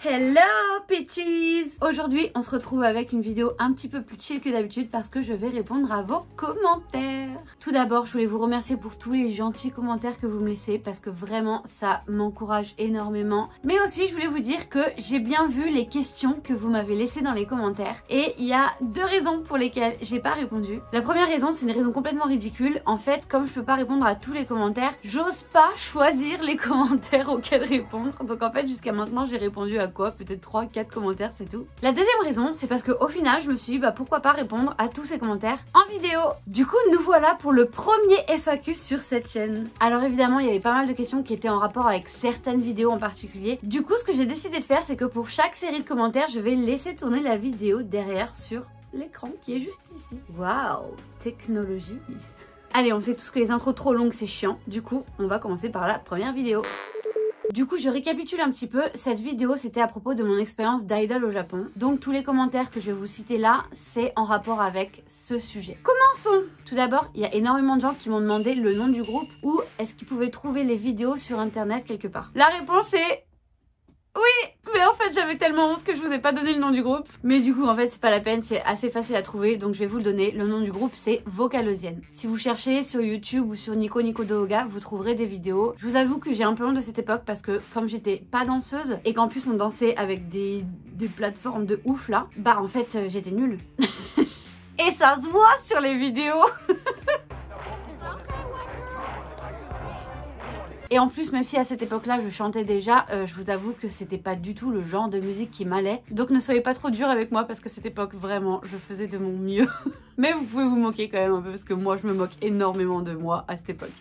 Hello Peaches! Aujourd'hui on se retrouve avec une vidéo un petit peu plus chill que d'habitude parce que je vais répondre à vos commentaires. Tout d'abord je voulais vous remercier pour tous les gentils commentaires que vous me laissez parce que vraiment ça m'encourage énormément. Mais aussi je voulais vous dire que j'ai bien vu les questions que vous m'avez laissées dans les commentaires et il y a deux raisons pour lesquelles j'ai pas répondu. La première raison c'est une raison complètement ridicule. En fait comme je peux pas répondre à tous les commentaires, j'ose pas choisir les commentaires auxquels répondre. Donc en fait jusqu'à maintenant j'ai répondu à quoi? Peut-être 3-4 commentaires, c'est tout. La deuxième raison, c'est parce qu'au final, je me suis dit, pourquoi pas répondre à tous ces commentaires en vidéo. Du coup, nous voilà pour le premier FAQ sur cette chaîne. Alors évidemment, il y avait pas mal de questions qui étaient en rapport avec certaines vidéos en particulier. Du coup, ce que j'ai décidé de faire, c'est que pour chaque série de commentaires, je vais laisser tourner la vidéo derrière sur l'écran qui est juste ici. Waouh, technologie. Allez, on sait tous que les intros trop longues, c'est chiant. Du coup, on va commencer par la première vidéo. Du coup, je récapitule un petit peu. Cette vidéo, c'était à propos de mon expérience d'idol au Japon. Donc, tous les commentaires que je vais vous citer là, c'est en rapport avec ce sujet. Commençons! Tout d'abord, il y a énormément de gens qui m'ont demandé le nom du groupe ou est-ce qu'ils pouvaient trouver les vidéos sur internet quelque part. La réponse est... oui! Mais en fait j'avais tellement honte que je vous ai pas donné le nom du groupe. Mais du coup en fait c'est pas la peine, c'est assez facile à trouver. Donc je vais vous le donner, le nom du groupe c'est Vocalosienne. Si vous cherchez sur YouTube ou sur Nico Nico Doga, vous trouverez des vidéos. Je vous avoue que j'ai un peu honte de cette époque parce que comme j'étais pas danseuse et qu'en plus on dansait avec des plateformes de ouf là, en fait j'étais nulle. Et ça se voit sur les vidéos. Et en plus, même si à cette époque-là, je chantais déjà, je vous avoue que c'était pas du tout le genre de musique qui m'allait. Donc ne soyez pas trop durs avec moi parce qu'à cette époque, vraiment, je faisais de mon mieux. Mais vous pouvez vous moquer quand même un peu parce que moi, je me moque énormément de moi à cette époque.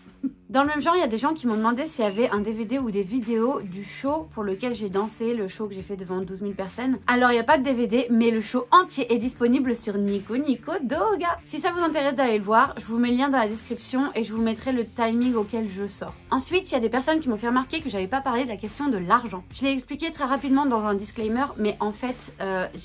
Dans le même genre, il y a des gens qui m'ont demandé s'il y avait un DVD ou des vidéos du show pour lequel j'ai dansé, le show que j'ai fait devant 12 000 personnes. Alors, il n'y a pas de DVD, mais le show entier est disponible sur Nico Nico Doga. Si ça vous intéresse d'aller le voir, je vous mets le lien dans la description et je vous mettrai le timing auquel je sors. Ensuite, il y a des personnes qui m'ont fait remarquer que j'avais pas parlé de la question de l'argent. Je l'ai expliqué très rapidement dans un disclaimer, mais en fait,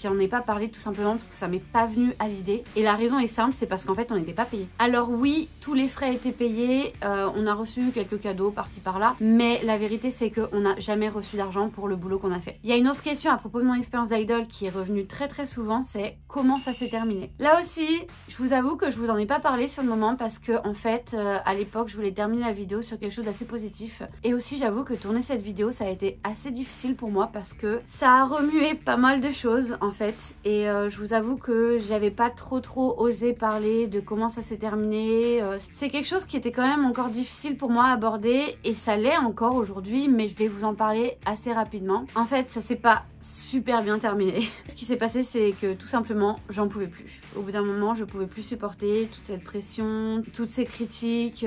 j'en ai pas parlé tout simplement parce que ça m'est pas venu à l'idée. Et la raison est simple, c'est parce qu'en fait, on n'était pas payé. Alors oui, tous les frais étaient payés, on a reçu quelques cadeaux par-ci par-là, mais la vérité c'est qu'on n'a jamais reçu d'argent pour le boulot qu'on a fait. Il y a une autre question à propos de mon expérience d'idol qui est revenue très souvent, c'est comment ça s'est terminé. Là aussi, je vous avoue que je vous en ai pas parlé sur le moment parce que en fait, à l'époque, je voulais terminer la vidéo sur quelque chose d'assez positif. Et aussi, j'avoue que tourner cette vidéo, ça a été assez difficile pour moi parce que ça a remué pas mal de choses en fait. Et je vous avoue que j'avais pas trop osé parler de comment ça s'est terminé. C'est quelque chose qui était quand même encore difficile pour moi à aborder et ça l'est encore aujourd'hui, mais je vais vous en parler assez rapidement. En fait, ça s'est pas super bien terminé. Ce qui s'est passé, c'est que tout simplement, j'en pouvais plus. Au bout d'un moment, je pouvais plus supporter toute cette pression, toutes ces critiques.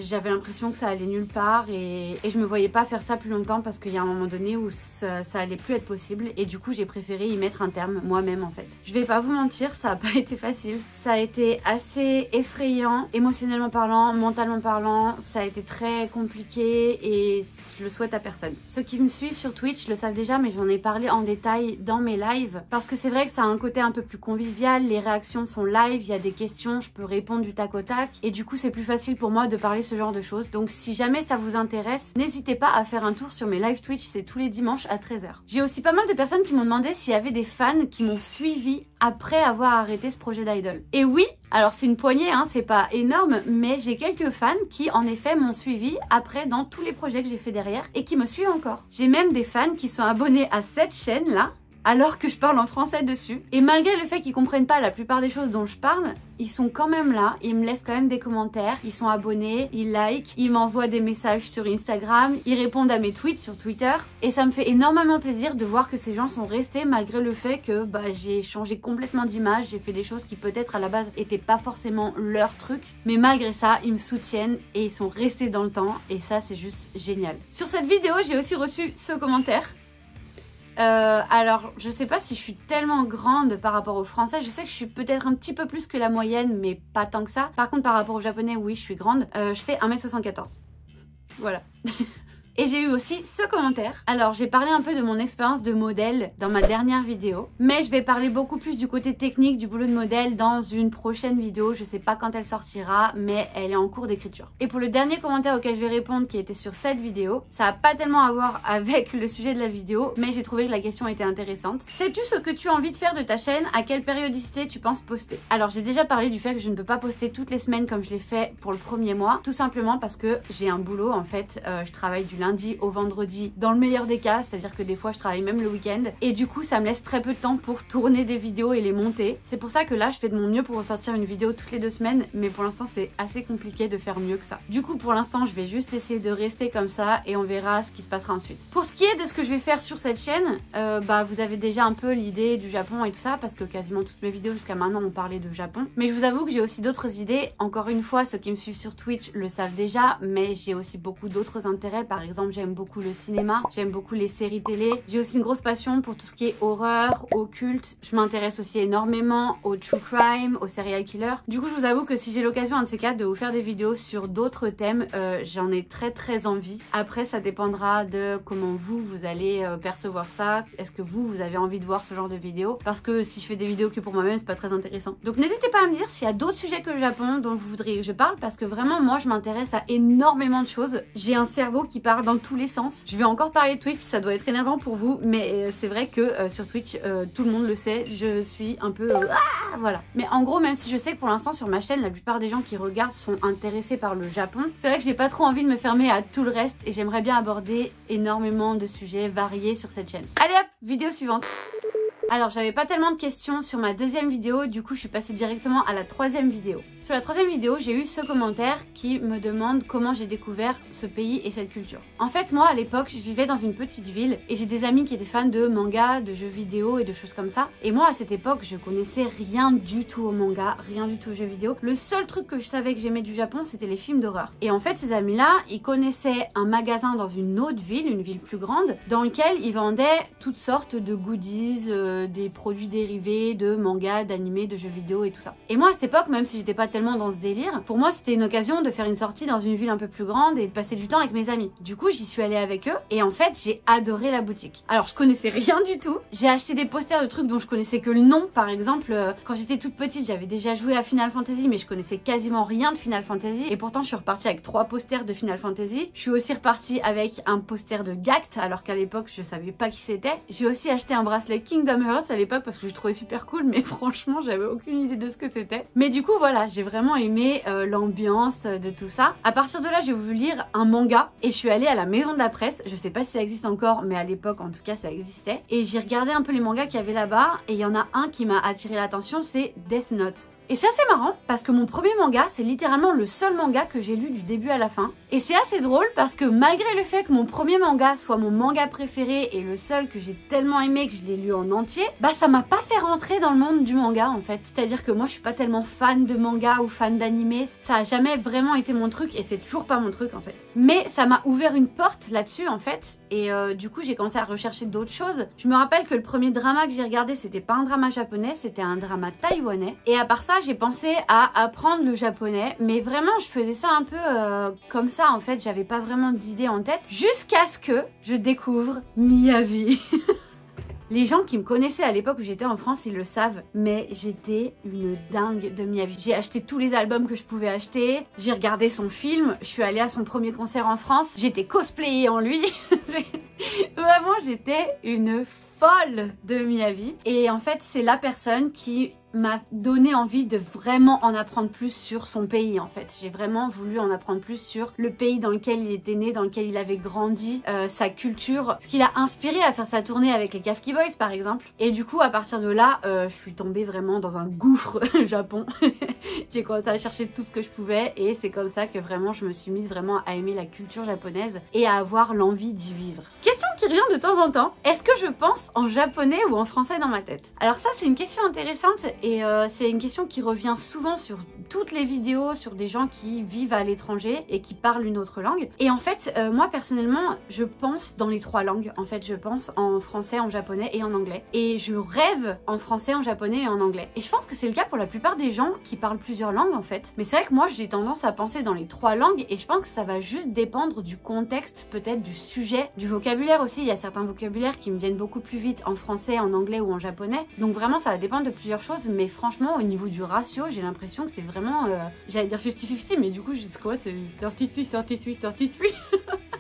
J'avais l'impression que ça allait nulle part et je me voyais pas faire ça plus longtemps parce qu'il y a un moment donné où ça allait plus être possible et du coup, j'ai préféré y mettre un terme moi-même en fait. Je vais pas vous mentir, ça a pas été facile. Ça a été assez effrayant, émotionnellement parlant, mentalement parlant. Ça a été très compliqué et je le souhaite à personne. Ceux qui me suivent sur Twitch le savent déjà, mais j'en ai parlé en détail dans mes lives parce que c'est vrai que ça a un côté un peu plus convivial, les réactions sont live, il y a des questions, je peux répondre du tac au tac et du coup c'est plus facile pour moi de parler ce genre de choses. Donc si jamais ça vous intéresse, n'hésitez pas à faire un tour sur mes live Twitch, c'est tous les dimanches à 13 h. J'ai aussi pas mal de personnes qui m'ont demandé s'il y avait des fans qui m'ont suivi après avoir arrêté ce projet d'idol. Et oui, alors c'est une poignée, hein, c'est pas énorme, mais j'ai quelques fans qui en effet m'ont suivi après dans tous les projets que j'ai fait derrière et qui me suivent encore. J'ai même des fans qui sont abonnés à cette chaîne là alors que je parle en français dessus. Et malgré le fait qu'ils comprennent pas la plupart des choses dont je parle, ils sont quand même là, ils me laissent quand même des commentaires, ils sont abonnés, ils likent, ils m'envoient des messages sur Instagram, ils répondent à mes tweets sur Twitter. Et ça me fait énormément plaisir de voir que ces gens sont restés malgré le fait que j'ai changé complètement d'image, j'ai fait des choses qui peut-être à la base étaient pas forcément leur truc. Mais malgré ça, ils me soutiennent et ils sont restés dans le temps et ça c'est juste génial. Sur cette vidéo, j'ai aussi reçu ce commentaire. Alors, je sais pas si je suis tellement grande par rapport aux français. Je sais que je suis peut-être un petit peu plus que la moyenne, mais pas tant que ça. Par contre, par rapport aux japonais, oui, je suis grande. Je fais 1 m 74. Voilà. Et j'ai eu aussi ce commentaire. Alors j'ai parlé un peu de mon expérience de modèle dans ma dernière vidéo, mais je vais parler beaucoup plus du côté technique du boulot de modèle dans une prochaine vidéo. Je sais pas quand elle sortira, mais elle est en cours d'écriture. Et pour le dernier commentaire auquel je vais répondre, qui était sur cette vidéo, ça n'a pas tellement à voir avec le sujet de la vidéo, mais j'ai trouvé que la question était intéressante. Sais-tu ce que tu as envie de faire de ta chaîne? À quelle périodicité tu penses poster? Alors j'ai déjà parlé du fait que je ne peux pas poster toutes les semaines comme je l'ai fait pour le premier mois, tout simplement parce que j'ai un boulot en fait. Je travaille du lundi au vendredi dans le meilleur des cas, c'est-à-dire que des fois je travaille même le week-end, et du coup ça me laisse très peu de temps pour tourner des vidéos et les monter. C'est pour ça que là je fais de mon mieux pour ressortir une vidéo toutes les 2 semaines, mais pour l'instant c'est assez compliqué de faire mieux que ça. Du coup pour l'instant je vais juste essayer de rester comme ça et on verra ce qui se passera ensuite. Pour ce qui est de ce que je vais faire sur cette chaîne, vous avez déjà un peu l'idée du Japon et tout ça, parce que quasiment toutes mes vidéos jusqu'à maintenant ont parlé de Japon. Mais je vous avoue que j'ai aussi d'autres idées. Encore une fois, ceux qui me suivent sur Twitch le savent déjà, mais j'ai aussi beaucoup d'autres intérêts. Par exemple, j'aime beaucoup le cinéma, j'aime beaucoup les séries télé. J'ai aussi une grosse passion pour tout ce qui est horreur, occulte. Je m'intéresse aussi énormément au true crime, au serial killer. Du coup, je vous avoue que si j'ai l'occasion, un de ces quatre, de vous faire des vidéos sur d'autres thèmes, j'en ai très envie. Après, ça dépendra de comment vous allez percevoir ça. Est-ce que vous avez envie de voir ce genre de vidéos? Parce que si je fais des vidéos que pour moi-même, c'est pas très intéressant. Donc n'hésitez pas à me dire s'il y a d'autres sujets que le Japon dont vous voudriez que je parle, parce que vraiment moi je m'intéresse à énormément de choses. J'ai un cerveau qui part dans tous les sens. Je vais encore parler de Twitch, ça doit être énervant pour vous, mais c'est vrai que sur Twitch, tout le monde le sait, je suis un peu... voilà. Mais en gros, même si je sais que pour l'instant sur ma chaîne, la plupart des gens qui regardent sont intéressés par le Japon, c'est vrai que j'ai pas trop envie de me fermer à tout le reste et j'aimerais bien aborder énormément de sujets variés sur cette chaîne. Allez hop, vidéo suivante. Alors j'avais pas tellement de questions sur ma deuxième vidéo, du coup je suis passée directement à la troisième vidéo. Sur la troisième vidéo, j'ai eu ce commentaire qui me demande comment j'ai découvert ce pays et cette culture. En fait moi à l'époque je vivais dans une petite ville et j'ai des amis qui étaient fans de manga, de jeux vidéo et de choses comme ça. Et moi à cette époque je connaissais rien du tout au manga, rien du tout aux jeux vidéo. Le seul truc que je savais que j'aimais du Japon c'était les films d'horreur. Et en fait ces amis là ils connaissaient un magasin dans une autre ville, une ville plus grande, dans lequel ils vendaient toutes sortes de goodies, des produits dérivés de mangas, d'animés, de jeux vidéo et tout ça. Et moi à cette époque, même si j'étais pas tellement dans ce délire, pour moi c'était une occasion de faire une sortie dans une ville un peu plus grande et de passer du temps avec mes amis. Du coup j'y suis allée avec eux et en fait j'ai adoré la boutique. Alors je connaissais rien du tout, j'ai acheté des posters de trucs dont je connaissais que le nom. Par exemple quand j'étais toute petite j'avais déjà joué à Final Fantasy mais je connaissais quasiment rien de Final Fantasy et pourtant je suis repartie avec 3 posters de Final Fantasy. Je suis aussi repartie avec un poster de Gact alors qu'à l'époque je savais pas qui c'était. J'ai aussi acheté un bracelet Kingdom Hearts à l'époque parce que je trouvais super cool, mais franchement j'avais aucune idée de ce que c'était. Mais du coup voilà, j'ai vraiment aimé l'ambiance de tout ça. À partir de là j'ai voulu lire un manga et je suis allée à la maison de la presse. Je sais pas si ça existe encore, mais à l'époque en tout cas ça existait. Et j'ai regardé un peu les mangas qu'il y avait là-bas et il y en a un qui m'a attiré l'attention, c'est Death Note. Et c'est assez marrant parce que mon premier manga, c'est littéralement le seul manga que j'ai lu du début à la fin. Et c'est assez drôle parce que malgré le fait que mon premier manga soit mon manga préféré et le seul que j'ai tellement aimé que je l'ai lu en entier, bah ça m'a pas fait rentrer dans le monde du manga en fait. C'est-à-dire que moi je suis pas tellement fan de manga ou fan d'animé, ça a jamais vraiment été mon truc et c'est toujours pas mon truc en fait. Mais ça m'a ouvert une porte là-dessus en fait et du coup j'ai commencé à rechercher d'autres choses. Je me rappelle que le premier drama que j'ai regardé c'était pas un drama japonais, c'était un drama taïwanais et à part ça j'ai pensé à apprendre le japonais, mais vraiment je faisais ça un peu comme ça en fait, j'avais pas vraiment d'idée en tête, jusqu'à ce que je découvre Miyavi. Les gens qui me connaissaient à l'époque où j'étais en France, ils le savent, mais j'étais une dingue de Miyavi. J'ai acheté tous les albums que je pouvais acheter, j'ai regardé son film, je suis allée à son premier concert en France, j'étais cosplayée en lui. Vraiment, j'étais une folle de Miyavi. Et en fait, c'est la personne qui m'a donné envie de vraiment en apprendre plus sur son pays en fait. J'ai vraiment voulu en apprendre plus sur le pays dans lequel il était né, dans lequel il avait grandi, sa culture, ce qui l'a inspiré à faire sa tournée avec les Kafki Boys par exemple. Et du coup à partir de là, je suis tombée vraiment dans un gouffre Japon. J'ai commencé à chercher tout ce que je pouvais et c'est comme ça que vraiment je me suis mise vraiment à aimer la culture japonaise et à avoir l'envie d'y vivre. Question qui revient de temps en temps. Est-ce que je pense en japonais ou en français dans ma tête? Alors ça c'est une question intéressante et c'est une question qui revient souvent sur toutes les vidéos sur des gens qui vivent à l'étranger et qui parlent une autre langue. Et en fait, moi personnellement, je pense dans les 3 langues. En fait, je pense en français, en japonais et en anglais. Et je rêve en français, en japonais et en anglais. Et je pense que c'est le cas pour la plupart des gens qui parlent plusieurs langues en fait. Mais c'est vrai que moi, j'ai tendance à penser dans les 3 langues et je pense que ça va juste dépendre du contexte, peut-être du sujet, du vocabulaire aussi. Il y a certains vocabulaires qui me viennent beaucoup plus vite en français, en anglais ou en japonais. Donc vraiment, ça va dépendre de plusieurs choses. Mais franchement, au niveau du ratio, j'ai l'impression que c'est vraiment, j'allais dire 50-50, mais du coup, je sais quoi, c'est 33-33-33.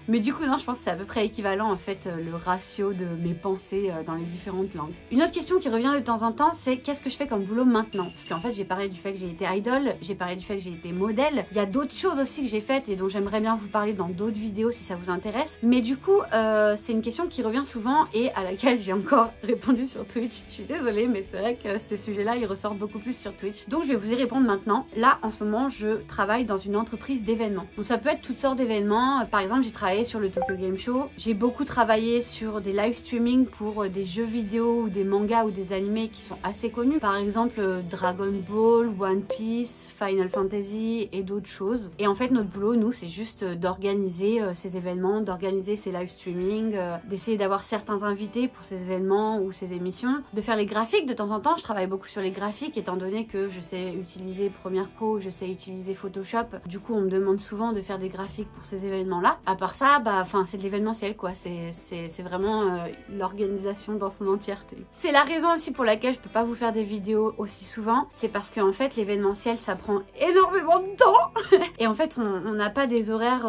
Mais du coup non, je pense que c'est à peu près équivalent en fait le ratio de mes pensées dans les différentes langues. Une autre question qui revient de temps en temps, c'est qu'est-ce que je fais comme boulot maintenant? Parce qu'en fait j'ai parlé du fait que j'ai été idol, j'ai parlé du fait que j'ai été modèle. Il y a d'autres choses aussi que j'ai faites et dont j'aimerais bien vous parler dans d'autres vidéos si ça vous intéresse. Mais du coup c'est une question qui revient souvent et à laquelle j'ai encore répondu sur Twitch. Je suis désolée mais c'est vrai que ces sujets-là ils ressortent beaucoup plus sur Twitch. Donc je vais vous y répondre maintenant. Là en ce moment je travaille dans une entreprise d'événements. Donc ça peut être toutes sortes d'événements. Par exemple j'ai travaillé sur le Tokyo Game Show. J'ai beaucoup travaillé sur des live streaming pour des jeux vidéo ou des mangas ou des animés qui sont assez connus. Par exemple Dragon Ball, One Piece, Final Fantasy et d'autres choses. Et en fait notre boulot nous c'est juste d'organiser ces événements, d'organiser ces live streaming, d'essayer d'avoir certains invités pour ces événements ou ces émissions, de faire les graphiques de temps en temps. Je travaille beaucoup sur les graphiques étant donné que je sais utiliser Premiere Pro, je sais utiliser Photoshop. Du coup on me demande souvent de faire des graphiques pour ces événements là. À part ça, enfin c'est de l'événementiel quoi, c'est vraiment l'organisation dans son entièreté. C'est la raison aussi pour laquelle je peux pas vous faire des vidéos aussi souvent, c'est parce qu'en fait l'événementiel ça prend énormément de temps et en fait on n'a pas des horaires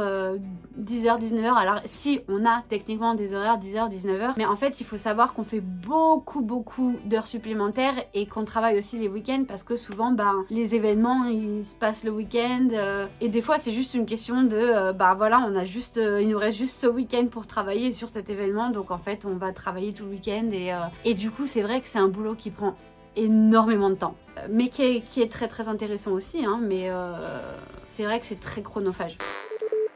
10h, 19h, alors si on a techniquement des horaires 10h, 19h, mais en fait il faut savoir qu'on fait beaucoup d'heures supplémentaires et qu'on travaille aussi les week-ends parce que souvent les événements ils se passent le week-end et des fois c'est juste une question de voilà on a juste il nous reste juste ce week-end pour travailler sur cet événement donc en fait on va travailler tout le week-end et du coup c'est vrai que c'est un boulot qui prend énormément de temps mais qui est très intéressant aussi hein, mais c'est vrai que c'est très chronophage.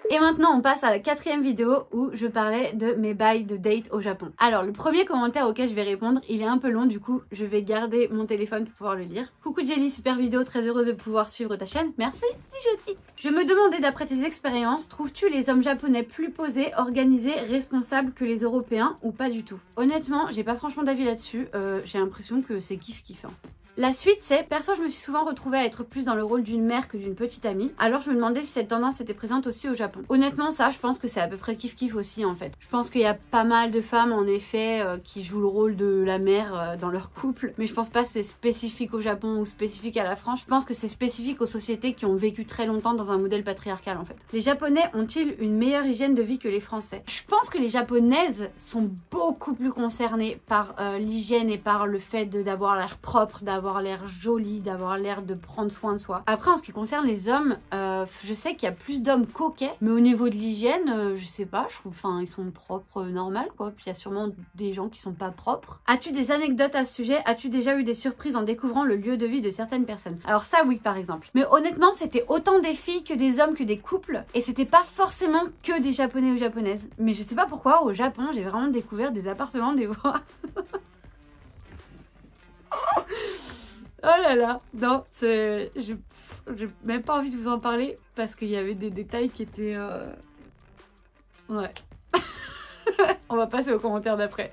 Et maintenant on passe à la 4e vidéo où je parlais de mes bails de date au Japon. Alors le premier commentaire auquel je vais répondre, il est un peu long du coup je vais garder mon téléphone pour pouvoir le lire. Coucou Jelly, super vidéo, très heureuse de pouvoir suivre ta chaîne, merci, c'est gentil. Je me demandais d'après tes expériences, trouves-tu les hommes japonais plus posés, organisés, responsables que les Européens ou pas du tout? Honnêtement j'ai pas franchement d'avis là-dessus, j'ai l'impression que c'est kiff hein. La suite c'est, perso je me suis souvent retrouvée à être plus dans le rôle d'une mère que d'une petite amie, alors je me demandais si cette tendance était présente aussi au Japon. Honnêtement ça je pense que c'est à peu près kiff aussi en fait. Je pense qu'il y a pas mal de femmes en effet qui jouent le rôle de la mère dans leur couple, mais je pense pas que c'est spécifique au Japon ou spécifique à la France, je pense que c'est spécifique aux sociétés qui ont vécu très longtemps dans un modèle patriarcal en fait. Les Japonais ont-ils une meilleure hygiène de vie que les Français? Je pense que les Japonaises sont beaucoup plus concernées par l'hygiène et par le fait d'avoir l'air propre, d'avoir l'air joli, d'avoir l'air de prendre soin de soi. Après en ce qui concerne les hommes, je sais qu'il y a plus d'hommes coquets, mais au niveau de l'hygiène, je sais pas, je trouve, enfin ils sont propres normal quoi, puis il y a sûrement des gens qui sont pas propres. As-tu des anecdotes à ce sujet? As-tu déjà eu des surprises en découvrant le lieu de vie de certaines personnes? Alors ça oui par exemple, mais honnêtement c'était autant des filles que des hommes que des couples, et c'était pas forcément que des Japonais ou Japonaises, mais je sais pas pourquoi au Japon j'ai vraiment découvert des appartements des fois. Oh là là, non, j'ai même pas envie de vous en parler parce qu'il y avait des détails qui étaient... Ouais. On va passer aux commentaires d'après.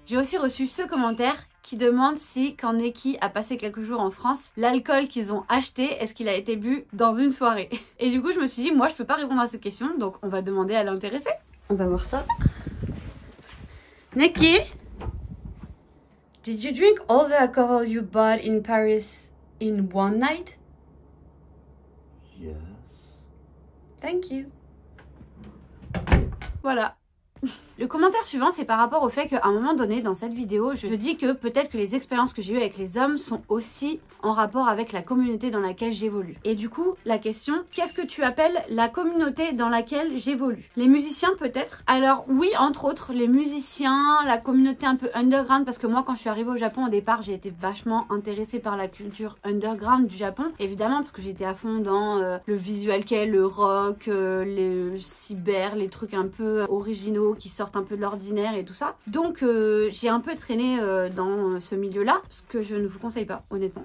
J'ai aussi reçu ce commentaire qui demande si, quand Neki a passé quelques jours en France, l'alcool qu'ils ont acheté, est-ce qu'il a été bu dans une soirée? Et du coup, je me suis dit, moi, je peux pas répondre à cette question, donc on va demander à l'intéressé. On va voir ça. Neki? Did you drink all the alcohol you bought in Paris in one night? Yes. Thank you. Voilà. Le commentaire suivant, c'est par rapport au fait qu'à un moment donné dans cette vidéo, je dis que peut-être que les expériences que j'ai eues avec les hommes sont aussi en rapport avec la communauté dans laquelle j'évolue. Et du coup, la question, qu'est-ce que tu appelles la communauté dans laquelle j'évolue? Les musiciens peut-être? Alors oui, entre autres, les musiciens, la communauté un peu underground, parce que moi quand je suis arrivée au Japon au départ, j'ai été vachement intéressée par la culture underground du Japon, évidemment parce que j'étais à fond dans le visual kei, le rock, les cyber, les trucs un peu originaux qui sortent sortent un peu de l'ordinaire et tout ça. Donc j'ai un peu traîné dans ce milieu-là, ce que je ne vous conseille pas, honnêtement.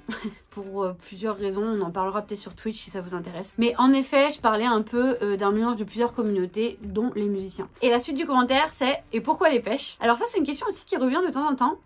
Pour plusieurs raisons, on en parlera peut-être sur Twitch si ça vous intéresse. Mais en effet, je parlais un peu d'un mélange de plusieurs communautés, dont les musiciens. Et la suite du commentaire, c'est « Et pourquoi les pêches ?» Alors ça, c'est une question aussi qui revient de temps en temps.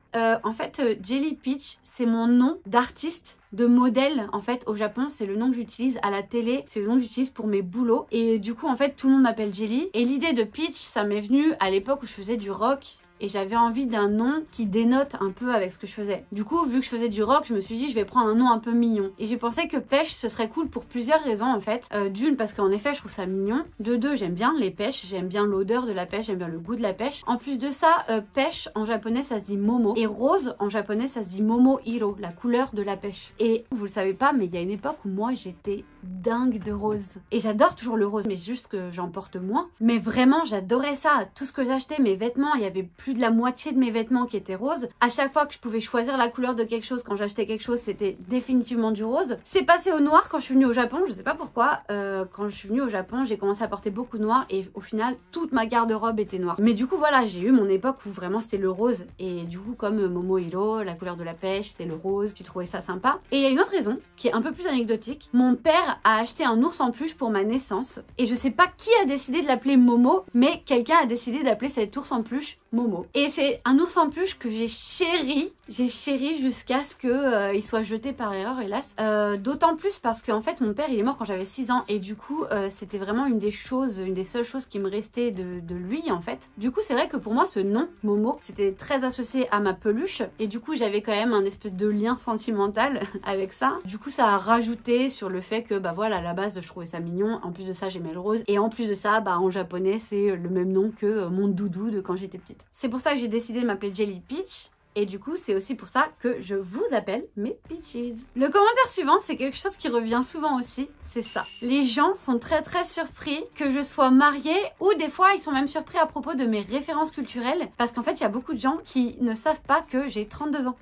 En fait, Jelly Peach, c'est mon nom d'artiste, de modèle en fait au Japon. C'est le nom que j'utilise à la télé, c'est le nom que j'utilise pour mes boulots. Et du coup, en fait, tout le monde m'appelle Jelly. Et l'idée de Peach, ça m'est venu à l'époque où je faisais du rock. Et j'avais envie d'un nom qui dénote un peu avec ce que je faisais. Du coup, vu que je faisais du rock, je me suis dit je vais prendre un nom un peu mignon. Et j'ai pensé que pêche, ce serait cool pour plusieurs raisons en fait. D'une, parce qu'en effet, je trouve ça mignon. De deux, j'aime bien les pêches, j'aime bien l'odeur de la pêche, j'aime bien le goût de la pêche. En plus de ça, pêche en japonais, ça se dit momo. Et rose en japonais, ça se dit momo hiro, la couleur de la pêche. Et vous le savez pas, mais il y a une époque où moi, j'étais dingue de rose. Et j'adore toujours le rose, mais juste que j'en porte moins. Mais vraiment, j'adorais ça. Tout ce que j'achetais, mes vêtements, il y avait plus de la moitié de mes vêtements qui étaient roses. À chaque fois que je pouvais choisir la couleur de quelque chose, quand j'achetais quelque chose, c'était définitivement du rose. C'est passé au noir quand je suis venue au Japon, je sais pas pourquoi. Quand je suis venue au Japon, j'ai commencé à porter beaucoup noir et au final, toute ma garde-robe était noire. Mais du coup, voilà, j'ai eu mon époque où vraiment c'était le rose. Et du coup, comme Momohiro, la couleur de la pêche, c'est le rose, j'ai trouvé ça sympa. Et il y a une autre raison qui est un peu plus anecdotique. Mon père a acheté un ours en peluche pour ma naissance. Et je sais pas qui a décidé de l'appeler Momo, mais quelqu'un a décidé d'appeler cet ours en peluche Momo. Et c'est un ours en peluche que j'ai chéri jusqu'à ce que il soit jeté par erreur, hélas. D'autant plus parce qu'en fait mon père il est mort quand j'avais 6 ans et du coup c'était vraiment une des seules choses qui me restait de lui en fait. Du coup c'est vrai que pour moi ce nom Momo c'était très associé à ma peluche et du coup j'avais quand même un espèce de lien sentimental avec ça. Du coup ça a rajouté sur le fait que bah voilà, à la base je trouvais ça mignon, en plus de ça j'aimais le rose et en plus de ça bah en japonais c'est le même nom que mon doudou de quand j'étais petite. C'est pour ça que j'ai décidé de m'appeler Jelly Peach. Et du coup, c'est aussi pour ça que je vous appelle mes Peaches. Le commentaire suivant, c'est quelque chose qui revient souvent aussi, c'est ça. Les gens sont très surpris que je sois mariée ou des fois, ils sont même surpris à propos de mes références culturelles parce qu'en fait, il y a beaucoup de gens qui ne savent pas que j'ai 32 ans.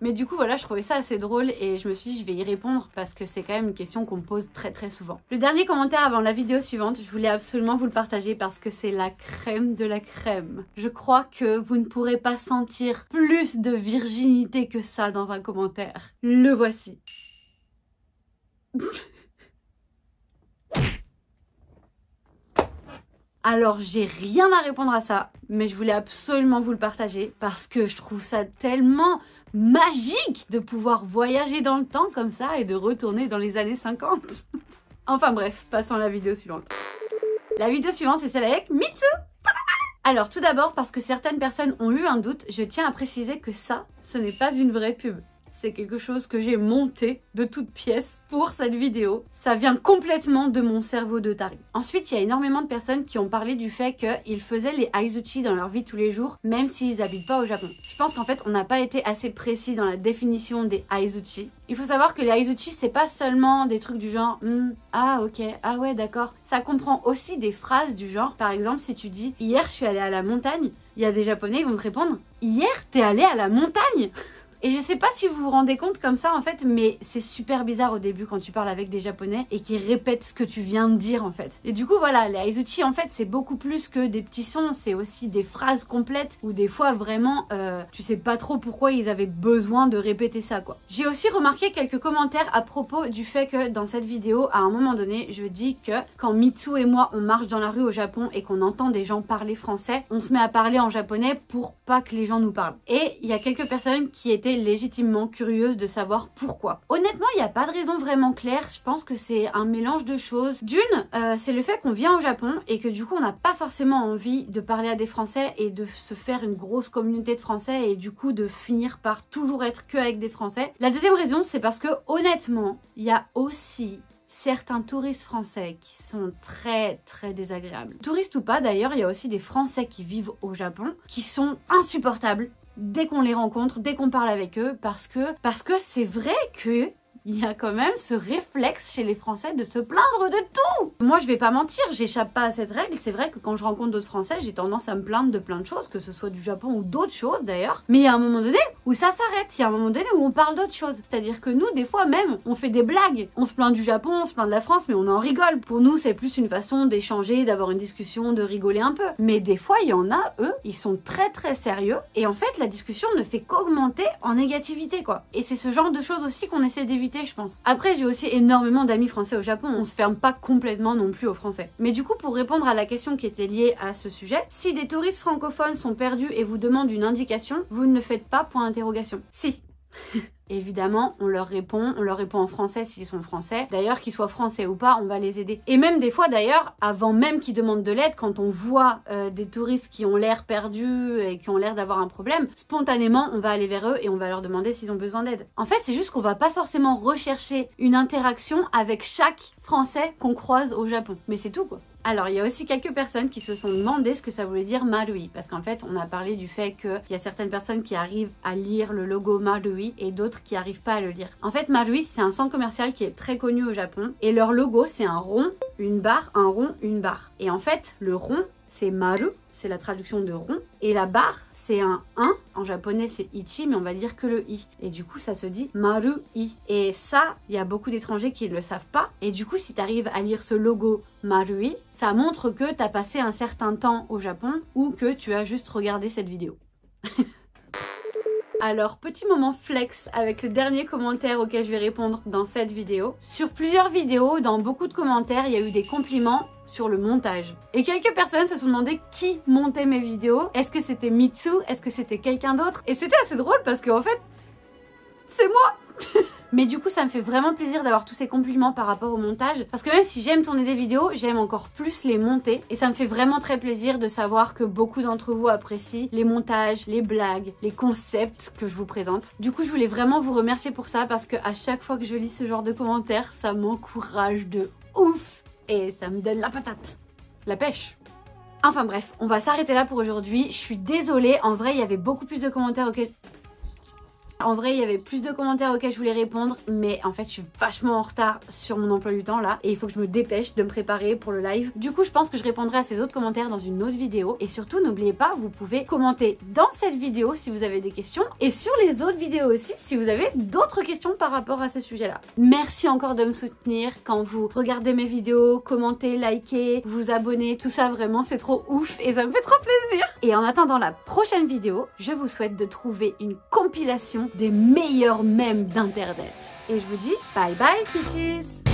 Mais du coup, voilà, je trouvais ça assez drôle et je me suis dit, je vais y répondre parce que c'est quand même une question qu'on me pose très souvent. Le dernier commentaire avant la vidéo suivante, je voulais absolument vous le partager parce que c'est la crème de la crème. Je crois que vous ne pourrez pas sentir plus de virginité que ça dans un commentaire. Le voici. Alors j'ai rien à répondre à ça, mais je voulais absolument vous le partager parce que je trouve ça tellement magique de pouvoir voyager dans le temps comme ça et de retourner dans les années 50. Enfin bref, passons à la vidéo suivante. La vidéo suivante c'est celle avec Mitsu. Alors tout d'abord parce que certaines personnes ont eu un doute, je tiens à préciser que ça, ce n'est pas une vraie pub. C'est quelque chose que j'ai monté de toutes pièces pour cette vidéo. Ça vient complètement de mon cerveau de taré. Ensuite, il y a énormément de personnes qui ont parlé du fait qu'ils faisaient les aizuchi dans leur vie de tous les jours, même s'ils habitent pas au Japon. Je pense qu'en fait, on n'a pas été assez précis dans la définition des aizuchi. Il faut savoir que les aizuchi, c'est pas seulement des trucs du genre ah ok, ah ouais d'accord. Ça comprend aussi des phrases du genre, par exemple, si tu dis hier je suis allée à la montagne, il y a des Japonais, ils vont te répondre hier t'es allé à la montagne. Et je sais pas si vous vous rendez compte comme ça en fait, mais c'est super bizarre au début quand tu parles avec des Japonais et qu'ils répètent ce que tu viens de dire en fait. Et du coup voilà, les aizuchi en fait c'est beaucoup plus que des petits sons, c'est aussi des phrases complètes où des fois vraiment tu sais pas trop pourquoi ils avaient besoin de répéter ça quoi. J'ai aussi remarqué quelques commentaires à propos du fait que dans cette vidéo, à un moment donné, je dis que quand Mitsu et moi on marche dans la rue au Japon et qu'on entend des gens parler français, on se met à parler en japonais pour pas que les gens nous parlent. Et il y a quelques personnes qui étaient légitimement curieuse de savoir pourquoi. Honnêtement, il n'y a pas de raison vraiment claire. Je pense que c'est un mélange de choses. D'une, c'est le fait qu'on vient au Japon et que du coup, on n'a pas forcément envie de parler à des Français et de se faire une grosse communauté de Français et du coup de finir par toujours être que avec des Français. La deuxième raison, c'est parce que honnêtement, il y a aussi certains touristes français qui sont très désagréables. Touristes ou pas d'ailleurs, il y a aussi des Français qui vivent au Japon qui sont insupportables dès qu'on les rencontre, dès qu'on parle avec eux, parce que c'est vrai que il y a quand même ce réflexe chez les Français de se plaindre de tout. Moi, je vais pas mentir, j'échappe pas à cette règle. C'est vrai que quand je rencontre d'autres Français, j'ai tendance à me plaindre de plein de choses, que ce soit du Japon ou d'autres choses d'ailleurs. Mais il y a un moment donné où ça s'arrête. Il y a un moment donné où on parle d'autre chose. C'est-à-dire que nous, des fois même, on fait des blagues. On se plaint du Japon, on se plaint de la France, mais on en rigole. Pour nous, c'est plus une façon d'échanger, d'avoir une discussion, de rigoler un peu. Mais des fois, il y en a, eux, ils sont très très sérieux. Et en fait, la discussion ne fait qu'augmenter en négativité, quoi. Et c'est ce genre de choses aussi qu'on essaie d'éviter, je pense. Après, j'ai aussi énormément d'amis français au Japon. On se ferme pas complètement non plus aux Français. Mais du coup, pour répondre à la question qui était liée à ce sujet, si des touristes francophones sont perdus et vous demandent une indication, vous ne le faites pas, point d'interrogation. Si. Évidemment, on leur répond en français s'ils sont français. D'ailleurs, qu'ils soient français ou pas, on va les aider. Et même des fois d'ailleurs, avant même qu'ils demandent de l'aide, quand on voit des touristes qui ont l'air perdus et qui ont l'air d'avoir un problème, spontanément, on va aller vers eux et on va leur demander s'ils ont besoin d'aide. En fait, c'est juste qu'on va pas forcément rechercher une interaction avec chaque Français qu'on croise au Japon. Mais c'est tout, quoi. Alors, il y a aussi quelques personnes qui se sont demandé ce que ça voulait dire Marui, parce qu'en fait, on a parlé du fait qu'il y a certaines personnes qui arrivent à lire le logo Marui et d'autres qui n'arrivent pas à le lire. En fait, Marui, c'est un centre commercial qui est très connu au Japon, et leur logo, c'est un rond, une barre, un rond, une barre. Et en fait, le rond, c'est Maru, c'est la traduction de rond, et la barre, c'est un 1, en japonais c'est ichi, mais on va dire que le i. Et du coup, ça se dit Maru-i. Et ça, il y a beaucoup d'étrangers qui ne le savent pas, et du coup, si tu arrives à lire ce logo Maru-i, ça montre que tu as passé un certain temps au Japon, ou que tu as juste regardé cette vidéo. Alors, petit moment flex avec le dernier commentaire auquel je vais répondre dans cette vidéo. Sur plusieurs vidéos, dans beaucoup de commentaires, il y a eu des compliments sur le montage. Et quelques personnes se sont demandé qui montait mes vidéos. Est-ce que c'était Mitsu? Est-ce que c'était quelqu'un d'autre? Et c'était assez drôle parce qu'en fait, c'est moi. Mais du coup, ça me fait vraiment plaisir d'avoir tous ces compliments par rapport au montage. Parce que même si j'aime tourner des vidéos, j'aime encore plus les monter. Et ça me fait vraiment très plaisir de savoir que beaucoup d'entre vous apprécient les montages, les blagues, les concepts que je vous présente. Du coup, je voulais vraiment vous remercier pour ça parce que à chaque fois que je lis ce genre de commentaires, ça m'encourage de ouf. Et ça me donne la patate. La pêche. Enfin bref, on va s'arrêter là pour aujourd'hui. Je suis désolée. En vrai, il y avait beaucoup plus de commentaires auxquels... je voulais répondre, mais en fait je suis vachement en retard sur mon emploi du temps là et il faut que je me dépêche de me préparer pour le live. Du coup, je pense que je répondrai à ces autres commentaires dans une autre vidéo et surtout n'oubliez pas, vous pouvez commenter dans cette vidéo si vous avez des questions et sur les autres vidéos aussi si vous avez d'autres questions par rapport à ces sujets-là. Merci encore de me soutenir quand vous regardez mes vidéos, commentez, likez, vous abonnez, tout ça vraiment c'est trop ouf et ça me fait trop plaisir. Et en attendant la prochaine vidéo, je vous souhaite de trouver une compilation des meilleurs mèmes d'internet. Et je vous dis bye bye peaches.